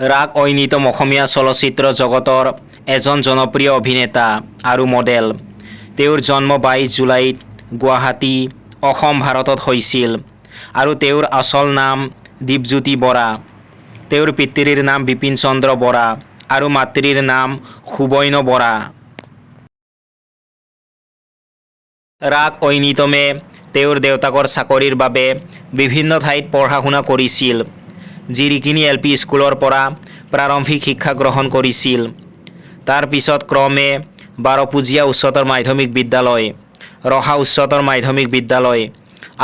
ৰাগ ঐনিতম অসমীয়া চলচ্চিত্ৰ জগতৰ এজন জনপ্ৰিয় অভিনেতা আৰু মডেল। তেওঁৰ জন্ম 22 জুলাইত গুৱাহাটী, অসম ভাৰতত হৈছিল আৰু তেওঁৰ আচল নাম দীপজ্যোতি বৰা। তেওঁৰ পিতৃৰ নাম বিপিন চন্দ্ৰ বৰা আৰু মাতৃৰ নাম সুবৰ্ণ বৰা। ৰাগ ঐনিতমে তেওঁৰ দেউতাকৰ চাকৰিৰ বাবে বিভিন্ন ঠাইত পঢ়া-শুনা কৰিছিল। জিৰিকিনি LP স্কুলৰ পৰা প্ৰাৰম্ভিক শিক্ষা গ্ৰহণ কৰিছিল। তাৰ পিছত ক্ৰমে বাৰপুজীয়া উচ্চতৰ মাধ্যমিক বিদ্যালয়, ৰহা উচ্চতৰ মাধ্যমিক বিদ্যালয়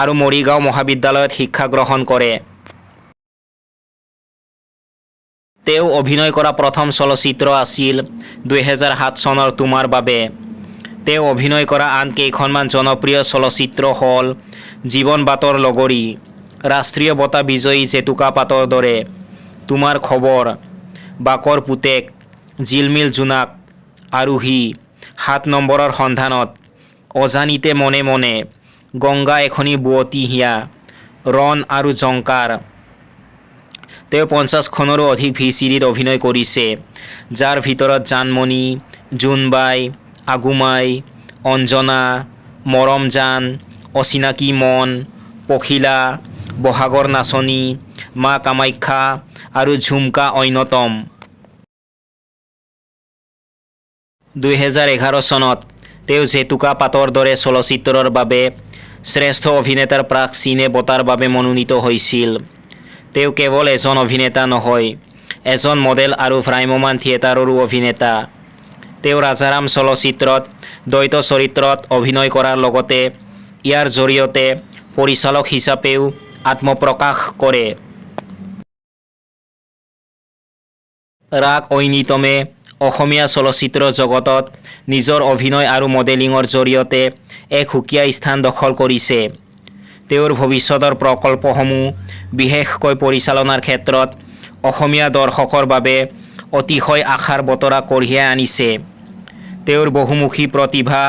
আৰু মৰিগাঁও মহাবিদ্যালয়ত শিক্ষা গ্ৰহণ কৰে। তেওঁ অভিনয় কৰা প্ৰথম চলচ্চিত্ৰ আছিল 2007 চনৰ তোমাৰ বাবে। তেওঁ অভিনয় কৰা আন কেইখনমান জনপ্ৰিয় চলচ্চিত্ৰ হ'ল জীৱন বাটৰ লগৰী, ৰাষ্ট্ৰীয় বঁটা বিজয়ী জেতুকা পাতৰ দৰে, তোমাৰ খবৰ, বাকৰ পুতেক, জিলমিল জোনাক, আৰোহী, 7 নম্বৰৰ সন্ধানত, অজানিতে মনে মনে, গংগা এখনি বুৱতী হিয়া, ৰণ আৰু জংকাৰ। তেওঁ 50খনৰো অধিক VCDত অভিনয় কৰিছে, যাৰ ভিতৰত জানমণি, জোনবাই, আগুমাই, অঞ্জনা, মৰম জান, অচিনাকি মন, পখিলা, বহাগৰ নাচনী, মা কামাখ্যা আৰু ঝুমকা অন্যতম। 2011 চনত তেওঁ জেতুকা পাতৰ দৰে চলচ্চিত্ৰৰ বাবে শ্ৰেষ্ঠ অভিনেতাৰ প্ৰাগ চিনে বঁটাৰ বাবে মনোনীত হৈছিল। তেওঁ কেৱল এজন অভিনেতা নহয়, এজন মডেল আৰু ভ্ৰাম্যমাণ থিয়েটাৰৰো অভিনেতা। তেওঁ ৰাজাৰাম চলচ্চিত্ৰত দ্বৈত চৰিত্ৰত অভিনয় কৰাৰ লগতে ইয়াৰ জৰিয়তে পৰিচালক হিচাপেও আত্মপ্ৰকাশ কৰে। ৰাগ ঐনিতমে অসমীয়া চলচ্চিত্ৰ জগতত নিজৰ অভিনয় আৰু মডেলিঙৰ জৰিয়তে এক সুকীয়া স্থান দখল কৰিছে। তেওঁৰ ভৱিষ্যতৰ প্ৰকল্পসমূহ বিশেষকৈ পৰিচালনাৰ ক্ষেত্ৰত অসমীয়া দৰ্শকৰ বাবে অতিশয় আশাৰ বতৰা কঢ়িয়াই আনিছে। তেওঁৰ বহুমুখী প্ৰতিভা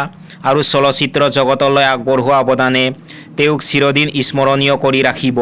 আৰু চলচ্চিত্ৰ জগতলৈ আগবঢ়োৱা অৱদানে তেওঁক চিৰদিন স্মৰণীয় কৰি ৰাখিব।